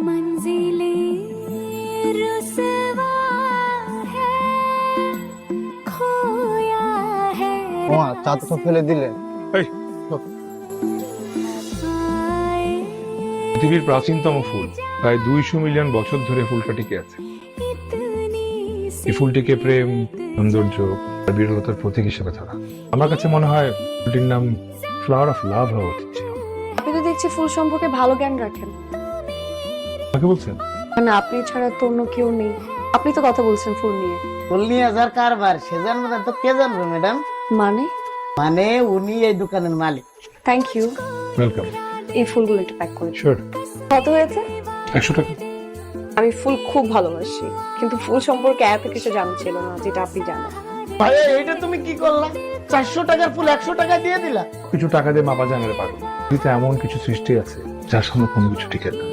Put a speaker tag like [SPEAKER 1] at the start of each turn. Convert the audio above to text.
[SPEAKER 1] मंजिलें रुसवा है खोया है
[SPEAKER 2] ওমা চা তো ফেলে দিলেন।
[SPEAKER 3] এই, পৃথিবীর প্রাচীনতম ফুল, প্রায় 200 মিলিয়ন বছর ধরে ফুলটা টিকে আছে। এই ফুলটিকে প্রেম, সৌন্দর্য আর বিরলতার প্রতীক হিসেবে ধরা। আমার কাছে মনে হয় ফুলটির নাম ফ্লাওয়ার অফ লাভ হওয়া উচিত ছিল।
[SPEAKER 4] আপনি তো দেখছি ফুল সম্পর্কে ভালো জ্ঞান রাখেন।
[SPEAKER 3] আমাকে বলছেন?
[SPEAKER 4] মানে আপনি ছাড়া তো অন্য কেউ নেই। আপনি তো কথা বলছেন ফুল নিয়ে।
[SPEAKER 5] ফুল নিয়ে যার কারবার সে জানবে না তো কে জানবে ম্যাডাম?
[SPEAKER 4] মানে
[SPEAKER 5] মানে উনি এই দোকানের মালিক।
[SPEAKER 4] Thank you.
[SPEAKER 3] ওয়েলকাম।
[SPEAKER 4] এই ফুলগুলো একটু প্যাক করে দিন।
[SPEAKER 3] শিওর।
[SPEAKER 4] কত হয়েছে?
[SPEAKER 3] 100 টাকা।
[SPEAKER 4] আমি ফুল খুব ভালোবাসি, কিন্তু ফুল সম্পর্কে এত কিছু জানা ছিল না যেটা আপনি জানেন।
[SPEAKER 5] ভাই এটা তুমি কি করলা? 400 টাকার ফুল 100 টাকা দিয়ে দিলা।
[SPEAKER 3] কিছু টাকা দিয়ে মাপা জানাতে পারবো। পৃথিবীতে এমন কিছু সৃষ্টি আছে যার সামনে কোনো কিছু টিকে না।